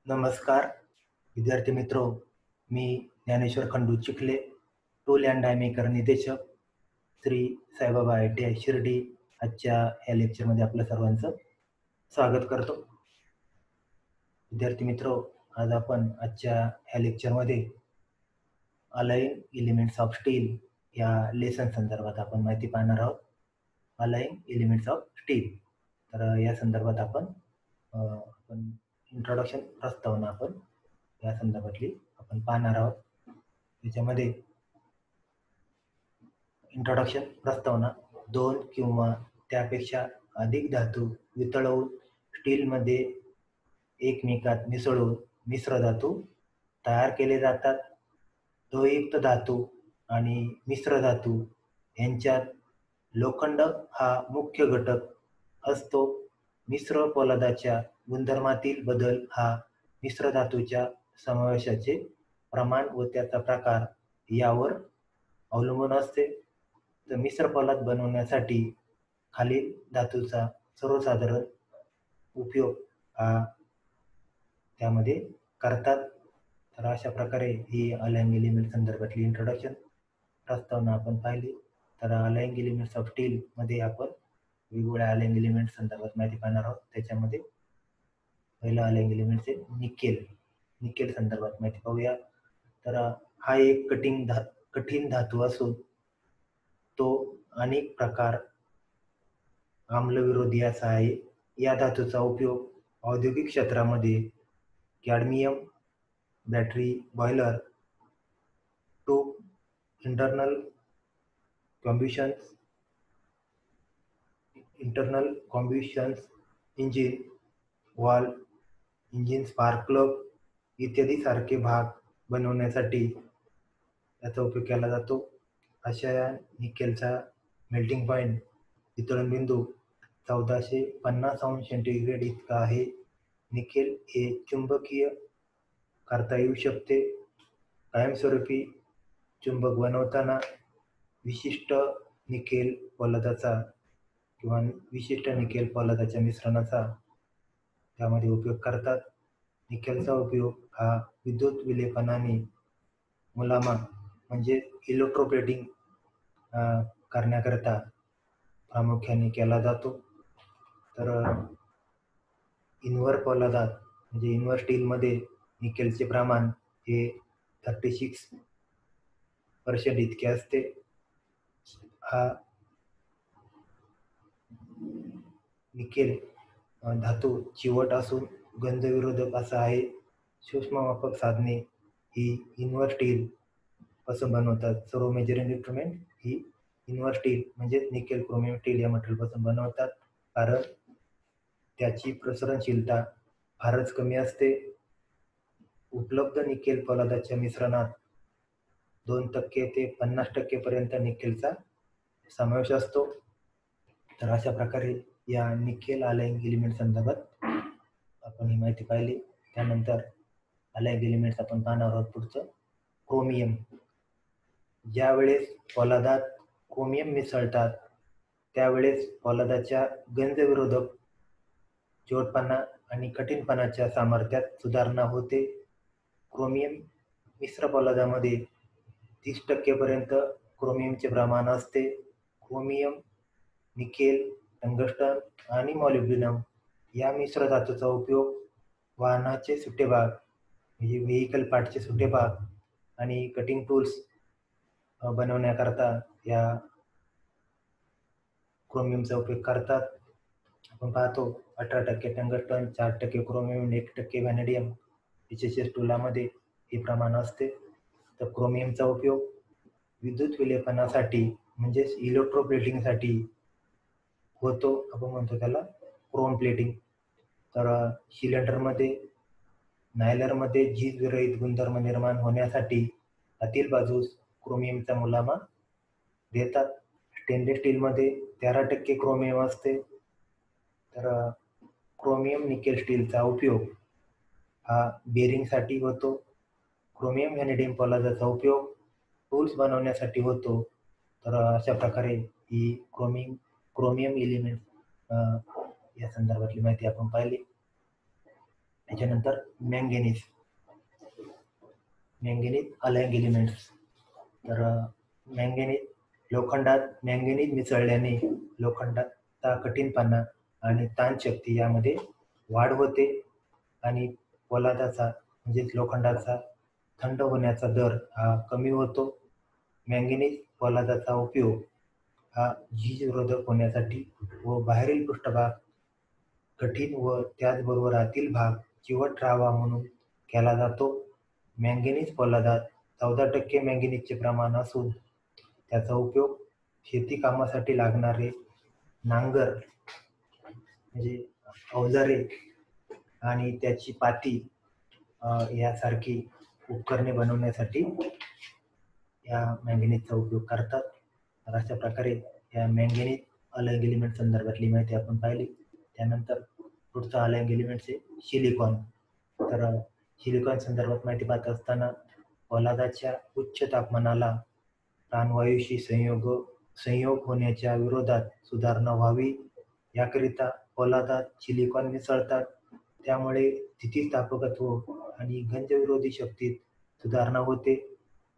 नमस्कार विद्यार्थी मित्रो, मी Dnyaneshwar Khandu Chikhale, tool and die maker निदेशक, श्री साईबाबा ITI शिर्डी. आजच्या या लेक्चरमध्ये आपल्या सर्वांचं स्वागत करतो. विद्यार्थी मित्रो, आज आपण आजच्या ह्या लेक्चरमध्ये अलाइन एलिमेंट्स ऑफ स्टील या लेसन संदर्भात आपण माहिती पाहणार आहोत. अलाइन एलिमेंट्स ऑफ स्टील, तर या संदर्भात आपण इंट्रोडक्शन प्रस्तावना आपण या संदर्भातली आपण पाहणार आहोत. त्याच्यामध्ये इंट्रोडक्शन प्रस्तावना, दोन किंवा त्यापेक्षा अधिक धातू वितळवून स्टीलमध्ये एकमेकात मिसळून मिश्र धातू तयार केले जातात. लोहयुक्त धातू आणि मिश्र धातू यांच्यात लोखंड हा मुख्य घटक असतो. मिश्र पोलादाच्या गुणधर्मातील बदल हा मिश्र धातूच्या समावेशाचे प्रमाण व त्याचा प्रकार यावर अवलंबून असते. तर मिश्र पोलाद बनवण्यासाठी खालील धातूचा सर्वसाधारण उपयोग हा त्यामध्ये करतात. तर अशा प्रकारे ही अलाइन एलिमेंट संदर्भातली इंट्रोडक्शन प्रस्तावना आपण पाहिली. तर अलाइन एलिमेंट्स ऑफ स्टील मध्ये आपण वेगवेगळ्या अलाइन एलिमेंट संदर्भात माहिती पाहणार आहोत. त्याच्यामध्ये पहिला अलाइन एलिमेंट आहे निकेल संदर्भात माहिती पाहूया. तर हा एक कठीण धातू असून तो अनेक प्रकार आम्लविरोधी असा आहे. या धातूचा उपयोग औद्योगिक क्षेत्रामध्ये cadmium battery boiler, tube, internal combustions engine, valve, engine spark plug इत्यादी सारखे भाग बनवण्यासाठी याचा उपयोग केला जातो. अशा या निकेलचा मेल्टिंग पॉईंट वितळण बिंदू 1450 अंश सेंटीग्रेड इतका आहे. निकेल हे चुंबकीय करता येऊ शकते. कायमस्वरूपी चुंबक बनवताना विशिष्ट निकेल पोलादाच्या मिश्रणाचा त्यामध्ये उपयोग करतात. निकेलचा उपयोग हा विद्युत विलेपनाने मुलामा म्हणजे इलेक्ट्रोप्लेटिंग करण्याकरता प्रामुख्याने केला जातो. तर इन्व्हर पोलादात म्हणजे इन्व्हर स्टीलमध्ये निकेलचे प्रमाण हे 36% इतके असते. हा निकेल धातू चिवट असून गंधविरोधक असा आहे. सूक्ष्ममापक साधने ही इन्व्हर स्टील पासून बनवतात. सर्व मेजरिंग इन्स्ट्रुमेंट ही इन्व्हर स्टील म्हणजेच निकेल क्रोमियम स्टील या मटेरियल पासून बनवतात, कारण त्याची प्रसरणशीलता फारच कमी असते. उपलब्ध निकेल पोलादाच्या मिश्रणात 2% ते 50% पर्यंत निकेलचा समावेश असतो. तर अशा प्रकारे या निकेल अलाइन एलिमेंट संदर्भात आपण ही माहिती पाहिली. त्यानंतर अलाइन एलिमेंट्स आपण पाहणार आहोत. पुढचं क्रोमियम. ज्यावेळेस पोलादात क्रोमियम मिसळतात त्यावेळेस पोलादाच्या गंजविरोधक, जोडपणा आणि कठीणपणाच्या सामर्थ्यात सुधारणा होते. क्रोमियम मिश्र पोलादामध्ये 30% पर्यंत क्रोमियमचे प्रमाण असते. क्रोमियम, निकेल, टंगस्टन आणि मॉलिब्डेनम या मिश्र धातूचा उपयोग वाहनाचे सुटे भाग म्हणजे व्हेइकल पार्टचे सुटे भाग आणि कटिंग टूल्स बनवण्याकरता या क्रोमियमचा उपयोग करतात. आपण पाहतो 18% टंगस्टन, 4% क्रोमियम, 1% व्हॅनेडियम HHS टुलामध्ये हे प्रमाण असते. तर क्रोमियमचा उपयोग विद्युत विलेपनासाठी म्हणजेच इलेक्ट्रोप्लेटिंगसाठी होतो. आपण म्हणतो त्याला क्रोम प्लेटिंग. तर सिलेंडरमध्ये, नायलरमध्ये झीज विरहित गुणधर्म निर्माण होण्यासाठी आतील बाजूस क्रोमियमचा मुलामा देतात. स्टेनलेस स्टीलमध्ये 13% क्रोमियम असते. तर क्रोमियम निकेल स्टीलचा उपयोग हा बेरिंगसाठी होतो. क्रोमियम व्हॅनेडियम पोलादाचा उपयोग टूल्स बनवण्यासाठी होतो. तर अशा प्रकारे ही क्रोमियम एलिमेंट या संदर्भातली माहिती आपण पाहिली. त्याच्यानंतर मॅंगेनीज अलाइंग एलिमेंट्स. तर मॅंगेनीज लोखंडात मॅंगेनीज मिसळल्याने लोखंडाचा कठीणपणा आणि ताणशक्ती यामध्ये वाढ होते आणि पोलादाचा म्हणजेच लोखंडाचा थंड होण्याचा दर हा कमी होतो. मॅंगेनीज पोलादाचा उपयोग हा झीजविरोधक होण्यासाठी व बाहेरील पृष्ठभाग कठीण व त्याचबरोबर आतील भाग चिवट राहावा म्हणून केला जातो. मॅंगेनीज पोलादात 14% मॅंगेनीजचे प्रमाण असून त्याचा उपयोग शेती कामासाठी लागणारे नांगर म्हणजे अवजारे आणि त्याची पाती यासारखी उपकरणे बनवण्यासाठी या मॅंगेनीजचा उपयोग करतात. तर अशा प्रकारे या मॅंगेनीज अलाइंग एलिमेंट संदर्भातली माहिती आपण पाहिली. त्यानंतर पुढचा अलाइंग एलिमेंट आहे सिलिकॉन. तर सिलिकॉन संदर्भात माहिती पाहत असताना पोलादाच्या उच्च तापमानाला प्राणवायूशी संयोग होण्याच्या विरोधात सुधारणा व्हावी याकरिता पोलादात सिलिकॉन मिसळतात. त्यामुळे स्थितिस्थापकत्व आणि गंजविरोधी शक्तीत सुधारणा होते.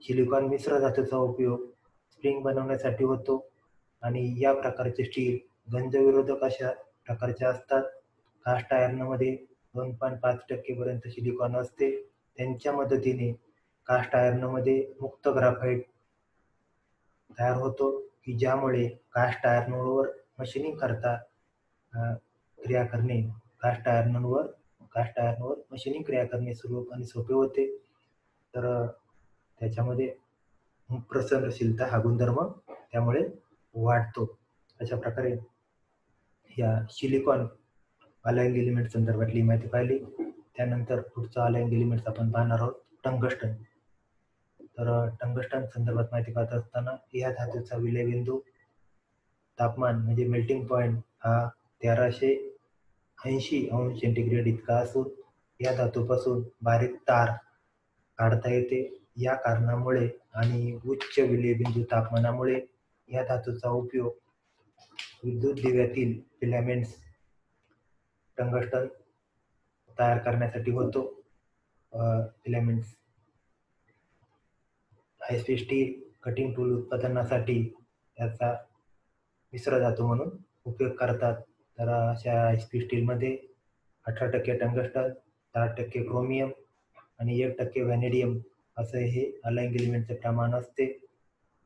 सिलिकॉन मिश्र धातूचा उपयोग स्प्रिंग बनवण्यासाठी होतो आणि या प्रकारचे स्टील गंजविरोधक अशा प्रकारचे असतात. कास्ट आयर्नमध्ये 2.5% पर्यंत सिलिकॉन असते. त्यांच्या मदतीने कास्ट आयर्नमध्ये मुक्त ग्राफाईट तयार होतो की ज्यामुळे कास्ट आयर्नवर मशीनिंग करता क्रिया करणे कास्ट आयर्नवर मशीनिंग क्रिया करणे सुलभ आणि सोपे होते. तर त्याच्यामध्ये प्रसरनशीलता हा गुणधर्म त्यामुळे वाढतो. अशा प्रकारे या सिलिकॉन अलाइंग एलिमेंट संदर्भातली माहिती पाहिली. त्यानंतर पुढचा अलाइंग एलिमेंट आपण पाहणार आहोत टंगस्टन. तर टंगस्टन संदर्भात माहिती पाहत असताना या धातूचा विलयबिंदू तापमान म्हणजे मेल्टिंग पॉइंट हा 1380 अंश सेंटीग्रेड इतका असून या धातूपासून बारीक तार काढता येते. या कारणामुळे आणि उच्च विलयबिंदू तापमानामुळे या धातूचा उपयोग विद्युत दिव्यातील फिलामेंट्स टंगस्टन तयार करण्यासाठी होतो. Filaments high speed steel cutting tool उत्पादनासाठी याचा मिश्र धातू म्हणून उपयोग करतात. तर अशा हायस्पीड स्टीलमध्ये 18% टंगस्टन, 10% क्रोमियम आणि 1% व्हॅनेडियम असं हे अलाइंग एलिमेंटचे प्रमाण असते.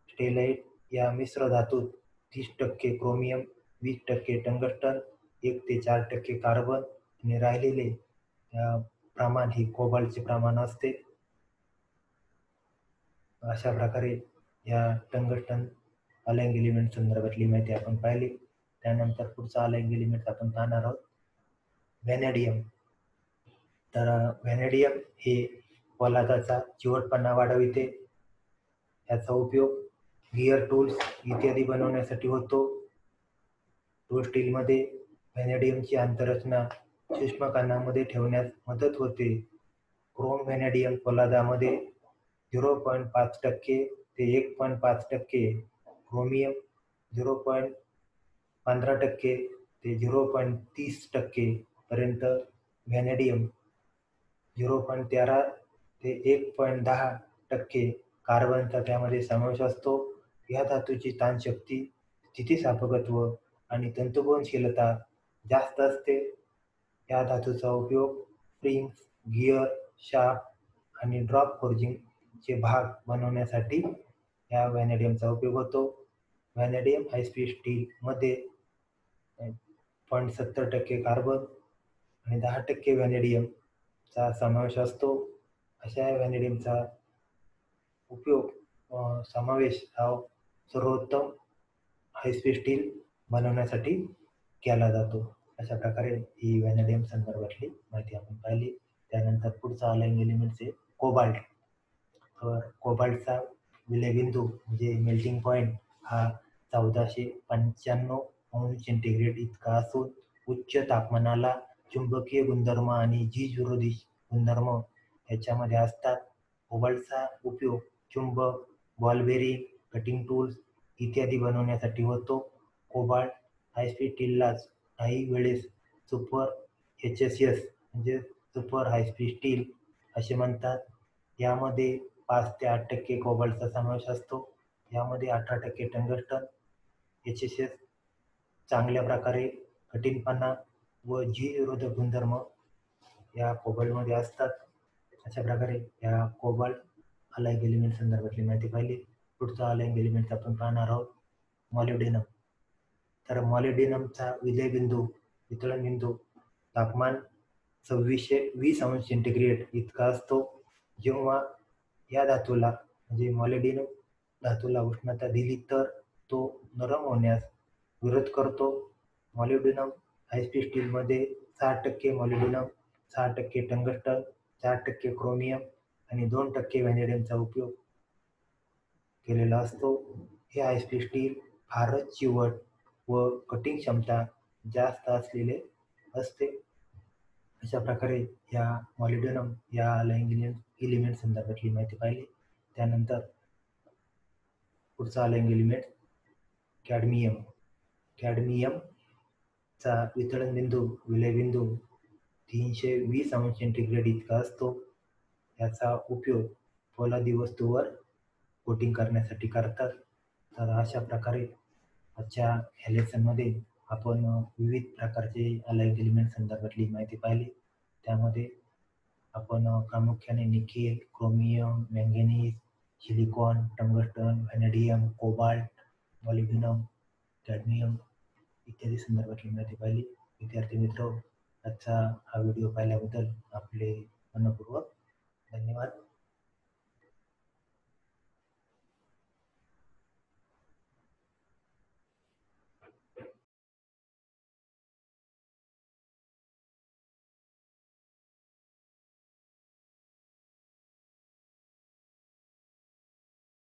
स्टेलाइट या मिश्र धातूत 30% क्रोमियम, 20% टंगस्टन, 1 ते 4% कार्बन आणि राहिलेले प्रमाण हे कोबाल्टचे प्रमाण असते. अशा प्रकारे या टंगस्टन अलाइंग एलिमेंट संदर्भातली माहिती आपण पाहिली. त्यानंतर पुढचा अलाइंग एलिमेंट आपण पाहणार आहोत व्हॅनेडियम. तर व्हॅनेडियम हे पोलादाचा चिवटपणा वाढविते. याचा उपयोग गिअर टूल्स इत्यादी बनवण्यासाठी होतो. टूल स्टीलमध्ये व्हॅनेडियमची आंतररचना सूक्ष्म कणांमध्ये ठेवण्यास मदत होते. क्रोम व्हॅनेडियम पोलादामध्ये 0.5% ते 1.5%, क्रोमियम 0.15% ते 0.30% पर्यंत, व्हॅनेडियम 0.13 ते 1.10% कार्बनचा त्यामध्ये समावेश असतो. या धातूची ताणशक्ती, स्थितिस्थापकत्व आणि तंतुबोधशीलता जास्त असते. या धातूचा उपयोग स्प्रिंग्स, गिअर, शाफ्ट आणि ड्रॉप फोर्जिंगचे भाग बनवण्यासाठी या व्हॅनेडियमचा उपयोग होतो. व्हॅनेडियम हायस्पीड स्टीलमध्ये 0.70% कार्बन आणि 10% व्हॅनेडियमचा समावेश असतो. अशा व्हॅनेडियमचा उपयोग समावेश हा सर्वोत्तम हायस्पीड स्टील बनवण्यासाठी केला जातो. अशा प्रकारे ही व्हॅनेडियम संदर्भातली माहिती आपण पाहिली. त्यानंतर पुढचा अलाइंग एलिमेंट आहे कोबाल्ट. तर कोबाल्टचा विलयबिंदू म्हणजे मेल्टिंग पॉइंट हा 1495 अंश सेंटीग्रेड इतका असून उच्च तापमानाला चुंबकीय गुणधर्म आणि झीज विरोधी गुणधर्म याच्यामध्ये असतात. कोबाल्टचा उपयोग चुंबक, बॉल बेरिंग, कटिंग टूल्स इत्यादी बनवण्यासाठी होतो. कोबाल्ट हायस्पीड स्टीललाच काही वेळेस सुपर HSS म्हणजे सुपर हाय स्पीड स्टील असे म्हणतात. यामध्ये 5 ते 8% कोबाल्टचा समावेश असतो. यामध्ये 18% टंगस्टन, एच-एस-एस चांगल्या प्रकारे कठीणपणा व झीज-विरोधक गुणधर्म या कोबाल्टमध्ये असतात. अशा प्रकारे या कोबाल्ट अलाइंग एलिमेंट संदर्भातली माहिती पाहिली. पुढचा अलाइंग एलिमेंट आपण पाहणार आहोत मॉलिब्डेनम. तर मॉलिब्डेनमचा विलयबिंदू, वितळण बिंदू तापमान 2620 अंश सेंटीग्रेड इतका असतो. जेव्हा या धातूला म्हणजे मॉलिब्डेनम धातूला उष्णता दिली तर तो नरम होण्यास विरोध करतो. मॉलिब्डेनम हाय स्पीड स्टीलमध्ये 60% मॉलिब्डेनम, 6% टंगस्टन, 4% क्रोमियम आणि 2% व्हॅनेडियमचा उपयोग केलेला असतो. हे हाय स्पीड स्टील फारच चिवट व कटिंग क्षमता जास्त असलेले असते. अशा प्रकारे या मॉलिब्डेनम या अलाइंग एलिमेंट संदर्भातली माहिती पाहिली. त्यानंतर पुढचा अलाइंग एलिमेंट कॅडमियम. कॅडमियमचा वितळण बिंदू, विलयबिंदू 320 अंश सेंटीग्रेड इतका असतो. याचा उपयोग पोलादी वस्तूवर कोटिंग करण्यासाठी करतात. तर अशा प्रकारे आजच्या ह्या लेसनमध्ये आपण विविध प्रकारचे अलाइंग एलिमेंट संदर्भातली माहिती पाहिली. त्यामध्ये आपण प्रामुख्याने nickel, chromium, manganese, silicon, tungsten, vanadium, cobalt, molybdenum, cadmium इत्यादी संदर्भातली माहिती पाहिली. विद्यार्थी मित्र, आजचा हा व्हिडिओ पाहिल्याबद्दल आपले मनःपूर्वक धन्यवाद.